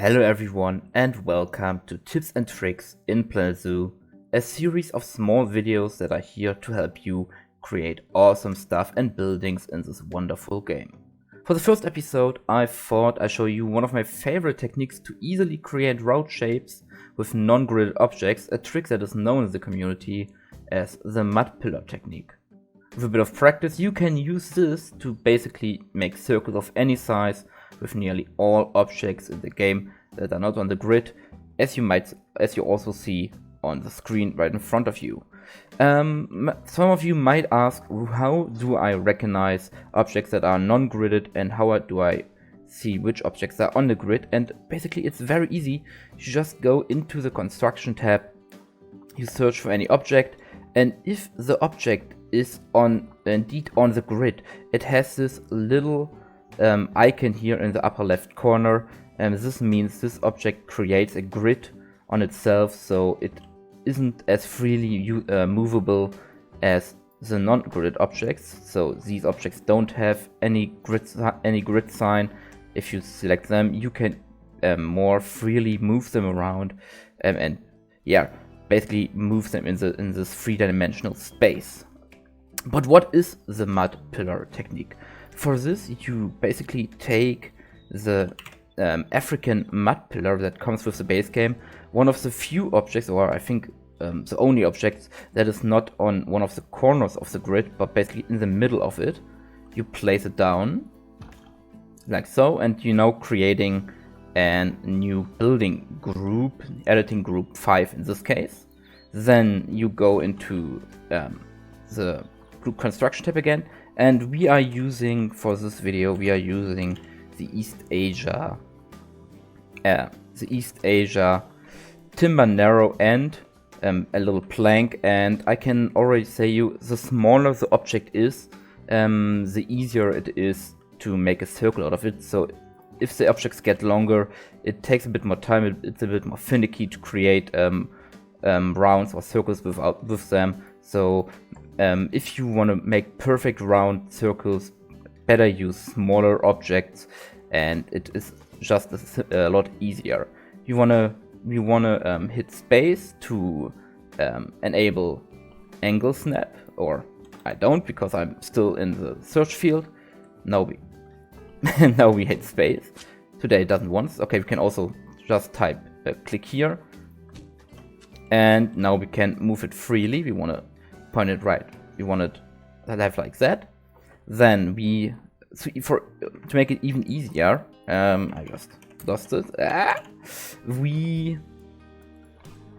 Hello everyone and welcome to Tips and Tricks in Planet Zoo, a series of small videos that are here to help you create awesome stuff and buildings in this wonderful game. For the first episode, I thought I'd show you one of my favorite techniques to easily create route shapes with non-gridded objects, a trick that is known in the community as the mudpillar technique. With a bit of practice, you can use this to basically make circles of any size with nearly all objects in the game that are not on the grid, as you also see on the screen right in front of you. Some of you might ask, how do I recognize objects that are non-gridded and how do I see which objects are on the grid? And basically it's very easy. You just go into the construction tab, you search for any object, and if the object is indeed on the grid, it has this little icon here in the upper left corner, and this means this object creates a grid on itself, so it isn't as freely movable as the non-gridded objects. So these objects don't have any grid sign. If you select them, you can more freely move them around, and yeah, basically move them in this three-dimensional space. But what is the mudpillar technique? For this, you basically take the African mudpillar that comes with the base game, one of the few objects, or I think the only object that is not on one of the corners of the grid, but basically in the middle of it. You place it down, like so, and you're now creating a new building group, editing group 5 in this case. Then you go into the group construction tab again, and we are using, for this video, we are using the East Asia timber narrow end, a little plank, and I can already say you, the smaller the object is, the easier it is to make a circle out of it. So if the objects get longer, it takes a bit more time, it's a bit more finicky to create rounds or circles with them. So if you want to make perfect round circles, better use smaller objects, and it is just a lot easier. We wanna hit space to enable angle snap, or I don't, because I'm still in the search field. Now we hit space. Today it doesn't want. Okay, we can also just type click here, and now we can move it freely. We want to point it right. We want it to have like that. Then to make it even easier, I just lost it. We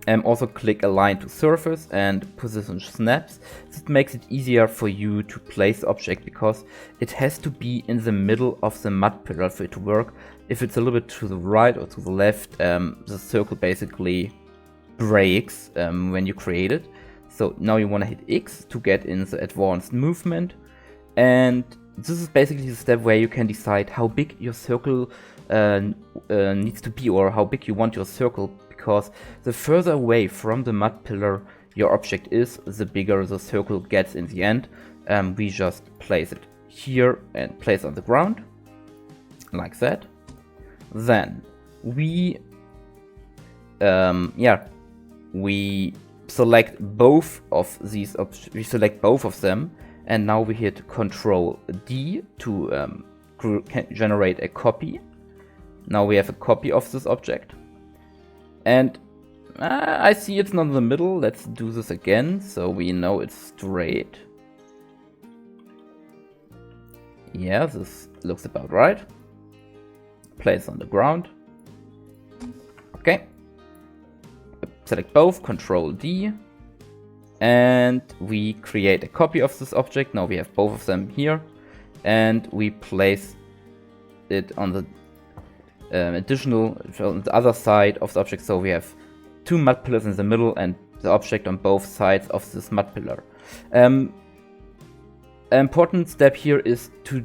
also click align to surface and position snaps. This makes it easier for you to place the object, because it has to be in the middle of the mudpillar for it to work. If it's a little bit to the right or to the left, the circle basically breaks when you create it. So now you want to hit X to get in the advanced movement, and this is basically the step where you can decide how big your circle needs to be, or how big you want your circle, because the further away from the mudpillar your object is, the bigger the circle gets in the end. We just place it here and place it on the ground, like that. Then we select both of these we select both of them, and now we hit Ctrl D to generate a copy. Now we have a copy of this object, and I see it's not in the middle. Let's do this again so we know it's straight. Yeah, this looks about right. Place on the ground. Okay. Select both, Ctrl D, and we create a copy of this object. Now we have both of them here, and we place it on the on the other side of the object. So we have two mudpillars in the middle and the object on both sides of this mudpillar. An important step here is to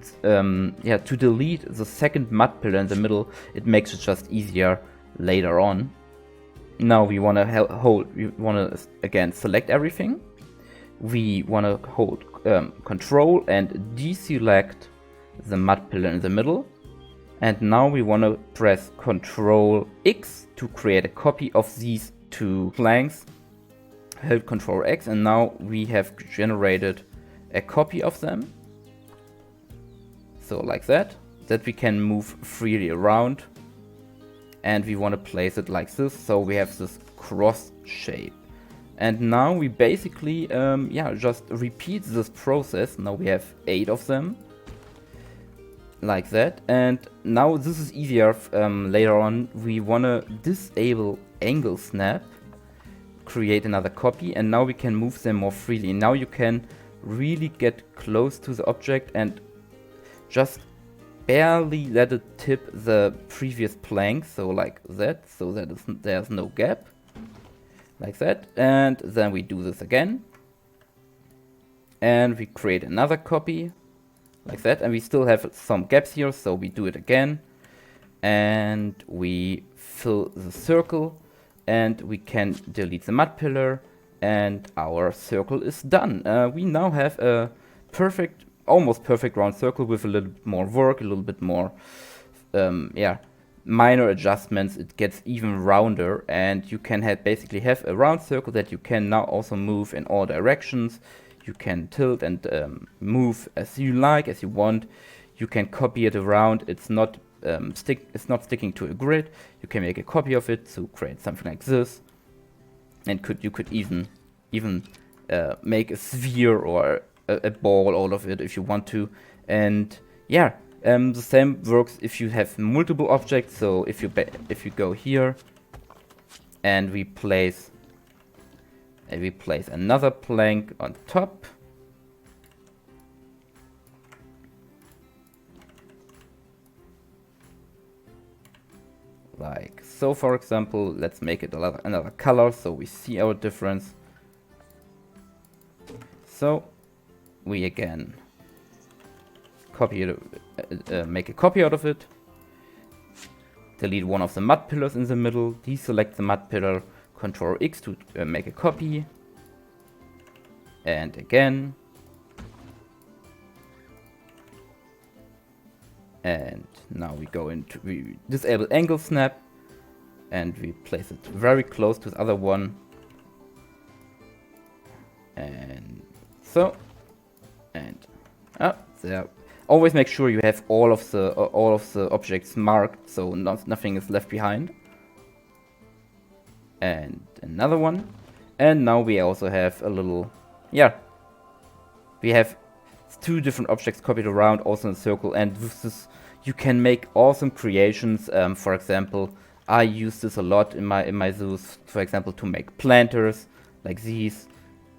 delete the second mudpillar in the middle. It makes it just easier later on. Now we want to again select everything. We want to hold Control and deselect the mudpillar in the middle. And now we want to press Ctrl X to create a copy of these two planks. Hold Ctrl X, and now we have generated a copy of them. So like that we can move freely around. And we want to place it like this, so we have this cross shape. And now we basically just repeat this process. Now we have 8 of them, like that. And now this is easier. Later on we want to disable angle snap, create another copy, and now we can move them more freely. Now you can really get close to the object and just barely let it tip the previous plank, so like that, so that there's no gap, like that. And then we do this again, and we create another copy, like that, and we still have some gaps here, so we do it again, and we fill the circle, and we can delete the mud pillar, and our circle is done. We now have a almost perfect round circle with a little bit more work, a little bit more minor adjustments. It gets even rounder, and you can basically have a round circle that you can now also move in all directions. You can tilt and move as you like, as you want. You can copy it around. It's not sticking to a grid. You can make a copy of it to create something like this, and you could even make a sphere or a ball out of it if you want to. And yeah, the same works if you have multiple objects. So if you go here and we place another plank on top, like so, for example. Let's make it another color so we see our difference. So we again copy it, make a copy out of it, delete one of the mud pillars in the middle, deselect the mud pillar, Ctrl X to make a copy, and again, and now we disable angle snap, and we place it very close to the other one, and so. And there. Always make sure you have all of the objects marked, so nothing is left behind. And another one. And now we also have a little, we have 2 different objects copied around, also in a circle. And with this, you can make awesome creations. For example, I use this a lot in my zoos. For example, to make planters like these.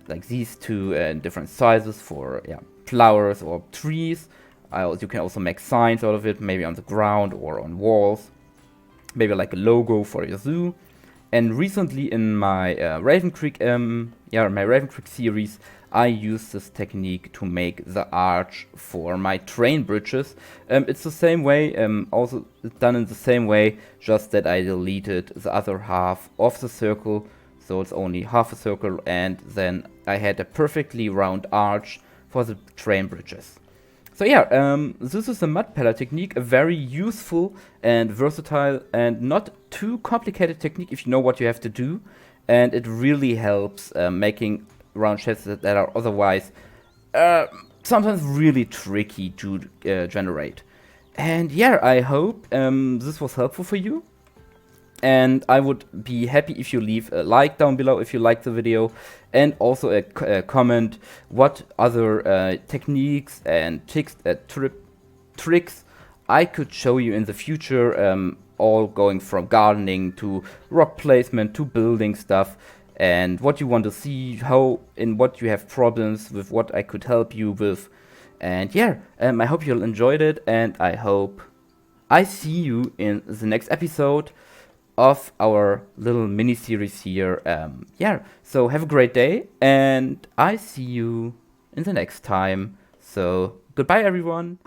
Like these 2 in different sizes for flowers or trees. You can also make signs out of it, maybe on the ground or on walls, maybe like a logo for your zoo. And recently in my Raven Creek series, I used this technique to make the arch for my train bridges. It's the same way, also done in the same way, just that I deleted the other half of the circle. So it's only half a circle, and then I had a perfectly round arch for the train bridges. So this is the mud pillar technique, a very useful and versatile and not too complicated technique if you know what you have to do. And it really helps making round shapes that are otherwise sometimes really tricky to generate. And I hope this was helpful for you. And I would be happy if you leave a like down below if you liked the video, and also a comment what other techniques and tricks I could show you in the future, all going from gardening to rock placement to building stuff, and what you want to see, what you have problems with, what I could help you with. And I hope you'll enjoyed it, and I hope I see you in the next episode of our little mini series here. So have a great day, and I see you in the next time. So goodbye everyone.